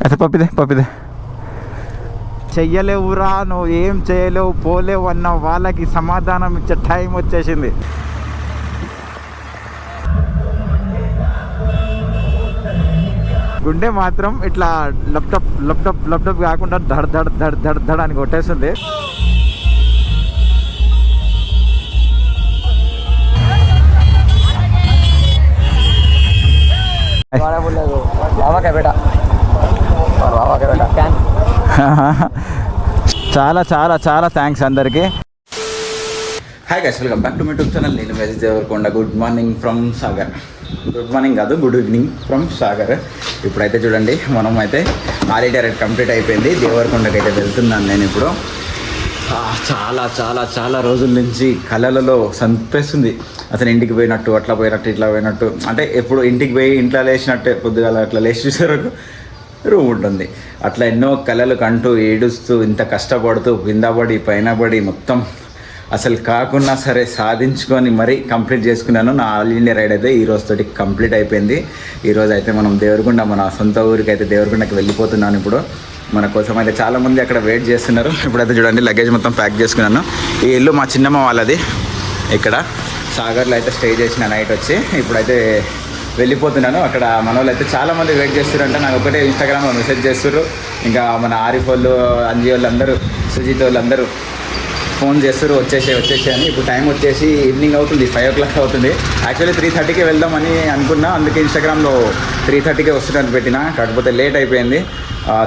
అయితే పప్పిదే చెయ్యలేవురా, నువ్వు ఏం చేయలేవు, పోలేవు అన్న వాళ్ళకి సమాధానం ఇచ్చే టైం వచ్చేసింది. గుండె మాత్రం ఇట్లా లప్టప్ కాకుండా దడ్ అని కొట్టేస్తుంది. చాలా చాలా చాలా థ్యాంక్స్ అందరికీ. Hi guys, welcome back to my YouTube channel. నేను మెసేజ్ Devarakonda. Good morning from Sagar. Good morning కాదు, గుడ్ ఈవినింగ్ ఫ్రమ్ సాగర్. ఇప్పుడైతే చూడండి, మనం అయితే హాలిడే రైడ్ కంప్లీట్ అయిపోయింది. దేవరకొండకి అయితే వెళ్తున్నాను నేను ఇప్పుడు. చాలా చాలా చాలా రోజుల నుంచి కళలలో సంపేస్తుంది. అసలు ఇంటికి పోయినట్టు, అట్లా పోయినట్టు, ఇట్లా పోయినట్టు, అంటే ఎప్పుడు ఇంటికి పోయి ఇంట్లో లేచినట్టే పొద్దుగాల అట్లా లేచి చూసేవరకు రూమ్ ఉంటుంది. అట్లా ఎన్నో కళలు కంటూ ఏడుస్తూ ఇంత కష్టపడుతూ కింద పడి పైన పడి మొత్తం అసలు కాకున్నా సరే సాధించుకొని మరీ కంప్లీట్ చేసుకున్నాను. నా ఆల్ ఇండియా రైడ్ అయితే ఈ రోజుతోటి కంప్లీట్ అయిపోయింది. ఈరోజు అయితే మనం దేవరకొండ, మన సొంత ఊరికి అయితే దేవరకొండకి వెళ్ళిపోతున్నాను ఇప్పుడు. మన కోసం అయితే చాలామంది అక్కడ వెయిట్ చేస్తున్నారు. ఇప్పుడైతే చూడండి, లగేజ్ మొత్తం ప్యాక్ చేసుకున్నాను. ఈ ఇల్లు మా చిన్నమ్మ వాళ్ళది. ఇక్కడ సాగర్లో అయితే స్టే చేసిన నైట్ వచ్చి ఇప్పుడైతే వెళ్ళిపోతున్నాను. అక్కడ మన వాళ్ళు అయితే చాలామంది వెయిట్ చేస్తారంటే నాకు ఒకటే ఇన్స్టాగ్రామ్లో మెసేజ్ చేస్తారు. ఇంకా మన ఆరిఫ్ వాళ్ళు, అంజీ వాళ్ళు అందరూ, సుజిత్ వాళ్ళు అందరూ ఫోన్ చేస్తారు వచ్చేసి అని. ఇప్పుడు టైం వచ్చేసి ఈవినింగ్ అవుతుంది, 5 o'clock అవుతుంది. యాక్చువల్లీ 3:30కే వెళ్దామని అనుకున్నా, అందుకే ఇన్స్టాగ్రామ్లో 3:30కే వస్తున్నట్టు పెట్టిన. కాకపోతే లేట్ అయిపోయింది,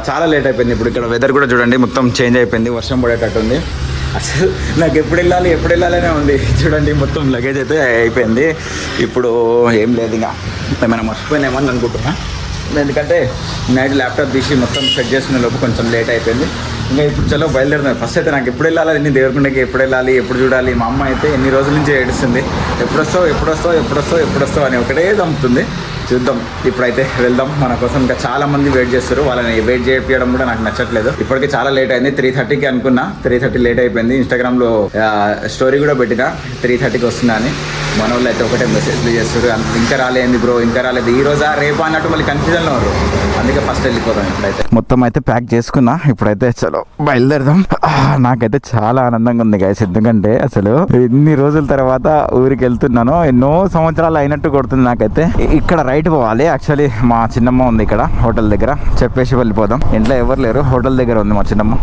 చాలా లేట్ అయిపోయింది. ఇప్పుడు ఇక్కడ వెదర్ కూడా చూడండి మొత్తం చేంజ్ అయిపోయింది, వర్షం పడేటట్టు ఉంది. అసలు నాకు ఎప్పుడు వెళ్ళాలనే ఉంది. చూడండి మొత్తం లగేజ్ అయితే అయిపోయింది. ఇప్పుడు ఏం లేదు, ఇంకా ఏమైనా మర్చిపోయినామని అనుకుంటున్నా. ఎందుకంటే నైట్ ల్యాప్టాప్ తీసి మొత్తం సెట్ చేసుకునే లోపు కొంచెం లేట్ అయిపోయింది. ఇంకా ఇప్పుడు చలో బయలుదేరుతున్నాను. ఫస్ట్ అయితే నాకు ఎప్పుడు వెళ్ళాలి, నేను దేవరకొండకి ఎప్పుడు వెళ్ళాలి, ఎప్పుడు చూడాలి. మా అమ్మ అయితే ఎన్ని రోజుల నుంచి ఏడుస్తుంది, ఎప్పుడొస్తావు అని ఒకటే చంపుతుంది. చూద్దాం, ఇప్పుడైతే వెళ్దాం. మన కోసం ఇంకా చాలా మంది వెయిట్ చేస్తారు. వాళ్ళని వెయిట్ చేయడం కూడా నాకు నచ్చట్లేదు. ఇప్పటికే చాలా లేట్ అయింది. 3:30కి అనుకున్నా, 3:30 లేట్ అయిపోయింది. ఇన్స్టాగ్రామ్లో స్టోరీ కూడా పెట్టినా 3:30కి వస్తున్నా అని. మన వాళ్ళు అయితే ఒకటే మెసేజ్లు చేస్తారు, ఇంకా రాలేదు బ్రో, ఇంకా రాలేదు, ఈ రోజా రేపా అన్నట్టు మళ్ళీ కన్ఫ్యూజన్లో ఉన్నారు. అందుకే ఫస్ట్ వెళ్ళిపోతాం. ఇప్పుడైతే మొత్తం అయితే ప్యాక్ చేసుకున్నా. ఇప్పుడైతే చలో బయలుదేరదాం. నాకైతే చాలా ఆనందంగా ఉంది గైస్, ఎందుకంటే అసలు ఇన్ని రోజుల తర్వాత ఊరికి వెళ్తున్నాను. ఎన్నో సంవత్సరాలు అయినట్టు కొడుతుంది నాకైతే. ఇక్కడ రైట్ పోవాలి. యాక్చువల్లీ మా చిన్నమ్మ ఉంది ఇక్కడ హోటల్ దగ్గర, చెప్పేసి వెళ్ళిపోదాం. ఇంట్లో ఎవరు లేరు, హోటల్ దగ్గర ఉంది మా చిన్నమ్మ.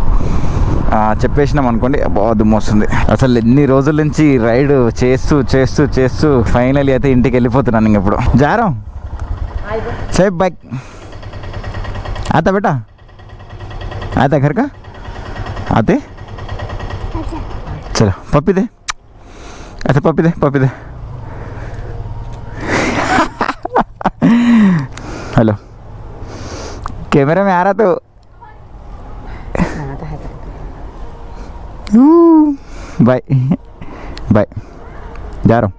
చెప్పేసినాం అనుకోండి, దుమ్ము వస్తుంది. అసలు ఎన్ని రోజుల నుంచి రైడ్ చేస్తూ ఫైనల్లీ అయితే ఇంటికి వెళ్ళిపోతున్నాను. ఇంక ఇప్పుడు జారం సేఫ్ బైక్ आता बेटा, आता घर का आते, चलो पप्पी दे, अच्छा पप्पी दे. हेलो, कैमरा में आ रहा तो बाय जा रहा हूँ.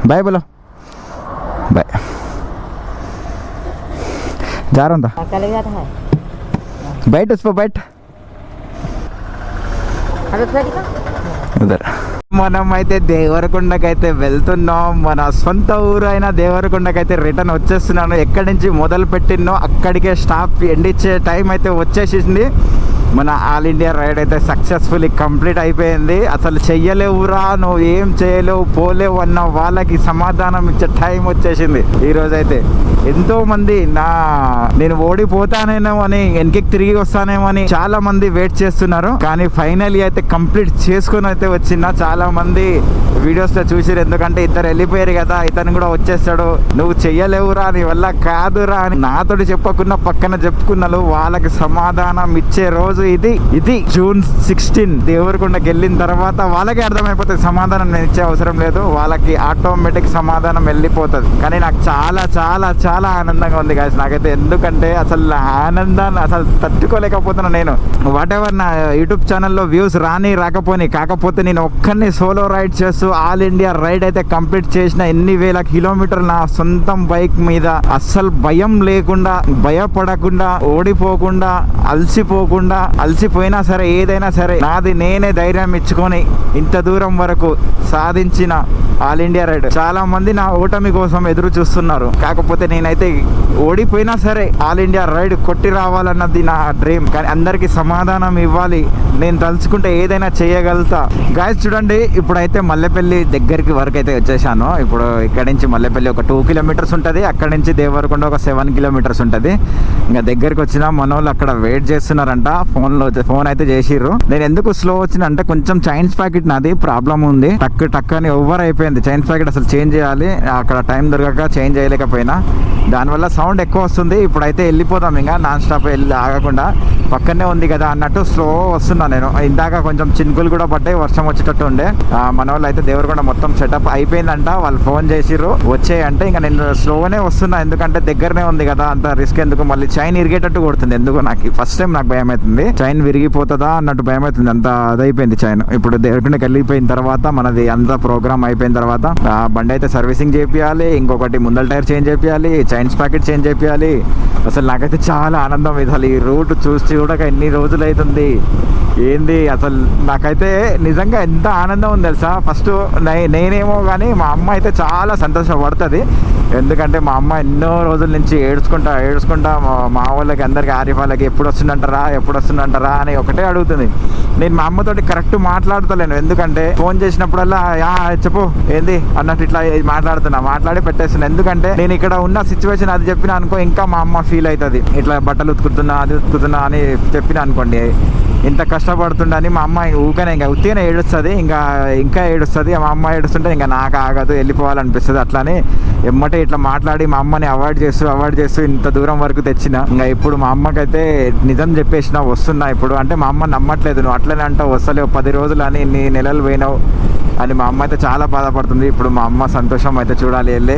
बाय बोलो, बाय जा रहा हूँ. बैठ उस पर बैठ उधर. మనం అయితే దేవరకొండకైతే వెళ్తున్నాం. మన సొంత ఊరు అయిన దేవరకొండకైతే రిటర్న్ వచ్చేస్తున్నాను. ఎక్కడి నుంచి మొదలు పెట్టినో అక్కడికే స్టాప్ ఎండిచ్చే టైం అయితే వచ్చేసింది. మన ఆల్ ఇండియా రైడ్ అయితే సక్సెస్ఫుల్లీ కంప్లీట్ అయిపోయింది. అసలు చెయ్యలేవురా, నువ్వు ఏం చేయలేవు, పోలేవు అన్న వాళ్ళకి సమాధానం ఇచ్చే టైం వచ్చేసింది. ఈరోజైతే ఎంతోమంది నేను ఓడిపోతానేమో అని, వెనక్కి తిరిగి వస్తానేమో అని చాలా మంది వెయిట్ చేస్తున్నారు. కానీ ఫైనల్లీ అయితే కంప్లీట్ చేసుకొని అయితే వచ్చిన. చాలా మంది వీడియోస్లో చూసిరు, ఎందుకంటే ఇద్దరు వెళ్ళిపోయారు కదా, ఇతను కూడా వచ్చేస్తాడు, నువ్వు చెయ్యలేవురా, నీ వల్ల కాదురా అని నాతోటి చెప్పకుండా పక్కన చెప్పుకున్నారు. వాళ్ళకి సమాధానం ఇచ్చే రోజు ఇది జూన్ 16 దేవరకొండకి వెళ్ళిన తర్వాత వాళ్ళకి అర్థమైపోతుంది. సమాధానం నేను ఇచ్చే అవసరం లేదు, వాళ్ళకి ఆటోమేటిక్ సమాధానం వెళ్ళిపోతుంది. కానీ నాకు చాలా చాలా చాలా ఆనందంగా ఉంది గాయస్ నాకైతే. ఎందుకంటే అసలు ఆనందాన్ని అసలు తట్టుకోలేకపోతున్నా నేను. వాట్ ఎవర్ నా యూట్యూబ్ ఛానల్లో వ్యూస్ రాకపోని, కాకపోతే నేను ఒక్కరిని సోలో రైడ్ చేస్తూ ఆల్ ఇండియా రైడ్ అయితే కంప్లీట్ చేసిన. ఎన్ని వేల కిలోమీటర్లు నా సొంతం బైక్ మీద అస్సలు భయం లేకుండా, భయపడకుండా, ఓడిపోకుండా, అలసిపోకుండా, అలసిపోయినా సరే ఏదైనా సరే నాది నేనే ధైర్యం ఇచ్చుకొని ఇంత దూరం వరకు సాధించిన ఆల్ ఇండియా రైడ్. చాలా మంది నా ఓటమి కోసం ఎదురు చూస్తున్నారు. కాకపోతే నేనైతే ఓడిపోయినా సరే ఆల్ ఇండియా రైడ్ కొట్టి రావాలన్నది నా డ్రీమ్. కానీ అందరికి సమాధానం ఇవ్వాలి. నేను తలుచుకుంటే ఏదైనా చేయగలుగుతా. గాయస్ చూడండి, ఇప్పుడైతే మల్లెపల్లి దగ్గరికి వరకు అయితే వచ్చేసాను. ఇప్పుడు ఇక్కడ నుంచి మల్లెపల్లి ఒక 2 కిలోమీటర్స్ ఉంటుంది. అక్కడ నుంచి దేవరకొండ ఒక 7 కిలోమీటర్స్ ఉంటుంది. ఇంకా దగ్గరికి వచ్చిన మన వాళ్ళు అక్కడ వెయిట్ చేస్తున్నారంట. ఫోన్ అయితే చేసిర్రు. నేను ఎందుకు స్లో వచ్చిన అంటే కొంచెం చైన్స్ ప్యాకెట్ నాది ప్రాబ్లం ఉంది. టక్ అని ఓవర్ అయిపోయింది చైన్స్ ప్యాకెట్. అసలు చేంజ్ చేయాలి, అక్కడ టైం దొరకక చేంజ్ చేయలేకపోయినా. దానివల్ల సౌండ్ ఎక్కువ వస్తుంది. ఇప్పుడైతే వెళ్ళిపోతాం ఇంకా నాన్ స్టాప్ ఆగకుండా. పక్కనే ఉంది కదా అన్నట్టు స్లో వస్తున్నా నేను. ఇందాక కొంచెం చినుకులు కూడా పడ్డాయి, వర్షం వచ్చేటట్టు ఉండే. మన వాళ్ళు అయితే దేవరకొండ మొత్తం సెటప్ అయిపోయిందంట. వాళ్ళు ఫోన్ చేసిర్రు వచ్చేయంటే ఇంకా నేను స్లోనే వస్తున్నా. ఎందుకంటే దగ్గరనే ఉంది కదా, అంత రిస్క్ ఎందుకు. మళ్ళీ చైన్ ఇరిగేటట్టు కొడుతుంది. ఎందుకు నాకు ఫస్ట్ టైం నాకు భయం అవుతుంది. చైన్ విరిగిపోతుందా అన్నట్టు భయం అవుతుంది. అంత అదైపోయింది చైన్. ఇప్పుడు దేవరకొండకి వెళ్ళిపోయిన తర్వాత మనది అంత ప్రోగ్రామ్ అయిపోయిన తర్వాత బండి అయితే సర్వీసింగ్ చేపియాలి. ఇంకొకటి ముందల టైర్ చేంజ్ చేపియాలి, చైన్స్ ప్యాకెట్ చేంజ్ చేపియాలి. అసలు నాకైతే చాలా ఆనందం. అసలు ఈ రూట్ చూసి చూడక ఎన్ని రోజులు అవుతుంది ఏంది అసలు. నాకైతే నిజంగా ఎంత ఆనందం ఉంది తెలుసా. ఫస్ట్ నేనేమో కానీ మా అమ్మ అయితే చాలా సంతోషపడుతుంది. ఎందుకంటే మా అమ్మ ఎన్నో రోజుల నుంచి ఏడ్చుకుంటా మా వాళ్ళకి అందరికి ఆరిఫ్ వాళ్ళకి ఎప్పుడు వస్తుందంటారా అని ఒకటే అడుగుతుంది. నేను మా అమ్మతోటి కరెక్ట్ మాట్లాడుతలేను. ఎందుకంటే ఫోన్ చేసినప్పుడల్లా చెప్పు ఏంది అన్నట్టు ఇట్లా మాట్లాడి పెట్టేస్తున్నా. ఎందుకంటే నేను ఇక్కడ ఉన్న సిచ్యువేషన్ అది చెప్పినా అనుకో, ఇంకా మా అమ్మ ఫీల్ అవుతుంది. ఇట్లా బట్టలు ఉతుకుతున్నా అని చెప్పినా అనుకోండి, ఇంత కష్టపడుతుండని మా అమ్మ ఊకనే ఇంకా ఉత్తిగానే ఏడుస్తుంది. ఇంకా ఏడుస్తుంది. మా అమ్మ ఏడుస్తుంటే ఇంకా నాకు ఆగదు, వెళ్ళిపోవాలనిపిస్తుంది. అట్లానే ఎమ్మటే ఇట్లా మాట్లాడి మా అమ్మని అవాయిడ్ చేస్తూ ఇంత దూరం వరకు తెచ్చిన. ఇంకా ఇప్పుడు మా అమ్మకైతే నిజం చెప్పేసిన వస్తున్నా ఇప్పుడు. అంటే మా అమ్మ నమ్మట్లేదు. నువ్వు అట్లనే అంటావు, వస్తలేవు 10 రోజులు అని, నీ నెలలు పోయినావు అని మా అమ్మ అయితే చాలా బాధపడుతుంది. ఇప్పుడు మా అమ్మ సంతోషం అయితే చూడాలి వెళ్ళి.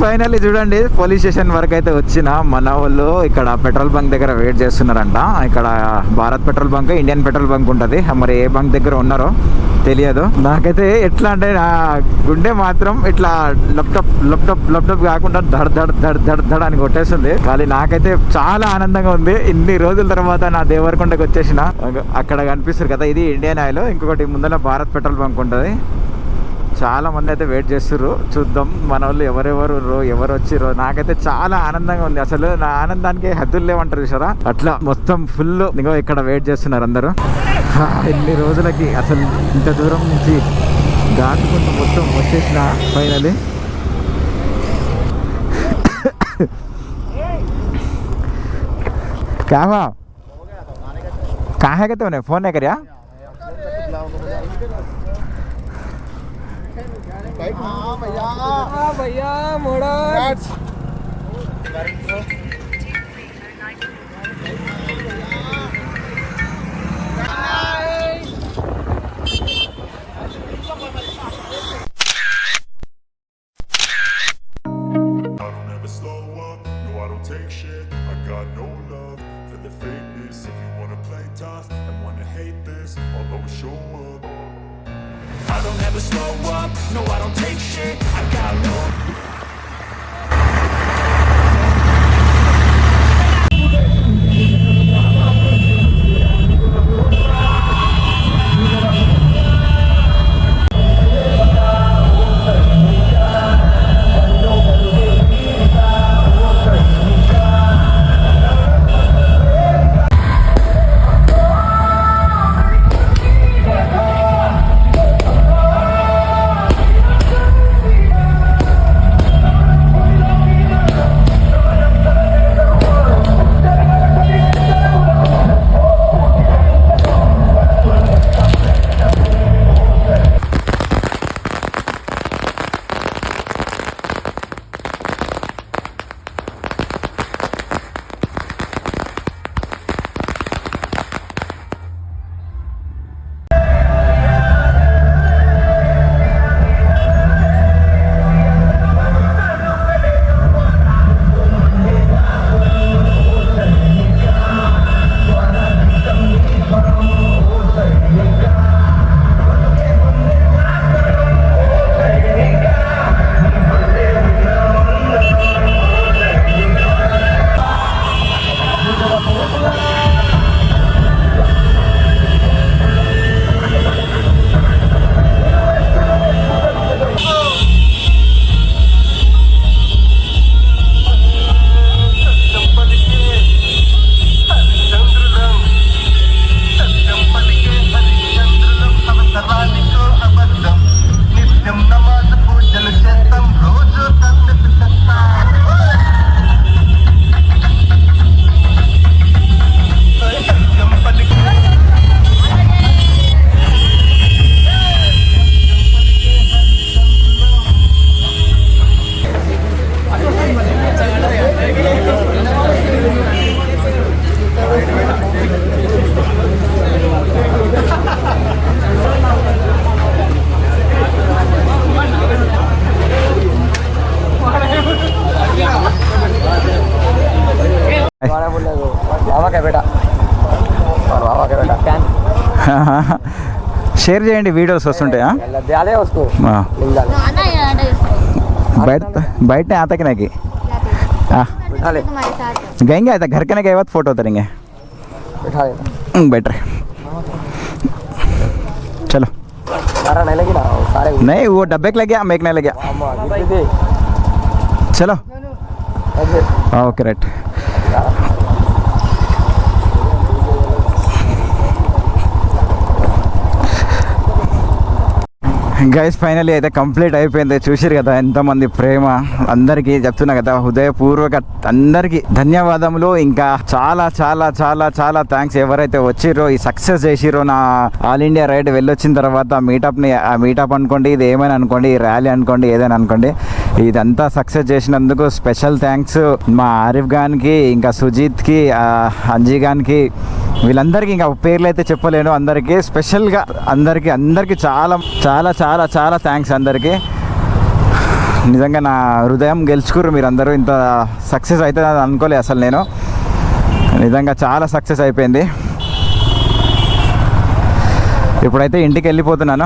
ఫైనల్లీ చూడండి, పోలీస్ స్టేషన్ వరకు అయితే వచ్చిన. మన వాళ్ళు ఇక్కడ పెట్రోల్ బంక్ దగ్గర వెయిట్ చేస్తున్నారంట. ఇక్కడ Bharat petrol bunk, Indian petrol bunk ఉంటుంది. మరి ఏ బంక్ దగ్గర ఉన్నారో తెలియదు. నాకైతే ఎట్లా అంటే నా గుండె మాత్రం ఇట్లా లప్టాప్ కాకుండా దడ్ అని కొట్టేస్తుంది. కానీ నాకైతే చాలా ఆనందంగా ఉంది. ఇన్ని రోజుల తర్వాత నా దేవరకొండకి వచ్చేసిన. అక్కడ కనిపిస్తారు కదా, ఇది ఇండియన్ ఆయిల్. ఇంకొకటి ముందర భారత్ పెట్రోల్ బంక్ ఉంటుంది. చాలా మంది అయితే వెయిట్ చేస్తుర్రు. చూద్దాం మన వాళ్ళు ఎవరు వచ్చిర్రో. నాకైతే చాలా ఆనందంగా ఉంది. అసలు నా ఆనందానికి హద్దులు లేవంటారు చూసారా, అట్లా మొత్తం ఫుల్ ఇంకో ఇక్కడ వెయిట్ చేస్తున్నారు అందరూ. ఎన్ని రోజులకి అసలు ఇంత దూరం నుంచి దాటుకుంటూ మొత్తం వచ్చేసిన ఫైనలీ. कहाँ है क्या तूने फोन नहीं करिया? भैया मोड़ा I don't ever slow up, no I don't take shit, I got no. Share చేయండి, వీడియోస్ వస్తుంటాయా बैठ बैठने आता कि नहीं गएंगे आया घर के ना गए बाद फोटो उतरेंगे बैठ रहे चलो नहीं वो डब्बे के लग गया मेक नहीं लग गया चलो ओके राइट గైస్ ఫైనలీ అయితే కంప్లీట్ అయిపోయింది. చూసిరు కదా ఎంతమంది ప్రేమ, అందరికీ చెప్తున్నా కదా హృదయపూర్వక అందరికీ ధన్యవాదములు. ఇంకా చాలా చాలా చాలా చాలా థ్యాంక్స్ ఎవరైతే వచ్చిరో ఈ సక్సెస్ చేసిరో నా ఆల్ ఇండియా రైడ్ వెళ్ళొచ్చిన తర్వాత మీటప్ అనుకోండి, ఇది ఏమైనా అనుకోండి, ఈ ర్యాలీ అనుకోండి, ఏదైనా అనుకోండి, ఇదంతా సక్సెస్ చేసినందుకు స్పెషల్ థ్యాంక్స్ మా ఆరిఫ్ ఖాన్కి, ఇంకా సుజీత్కి, అంజీ ఖాన్కి, వీళ్ళందరికీ ఇంకా పేర్లు అయితే చెప్పలేను. అందరికీ స్పెషల్గా అందరికీ చాలా చాలా చాలా చాలా థ్యాంక్స్ అందరికీ. నిజంగా నా హృదయం గెలుచుకుర్రు మీరందరూ. ఇంత సక్సెస్ అవుతుంది అని అనుకోలేదు అసలు నేను. నిజంగా చాలా సక్సెస్ అయిపోయింది. ఇప్పుడైతే ఇంటికి వెళ్ళిపోతున్నాను.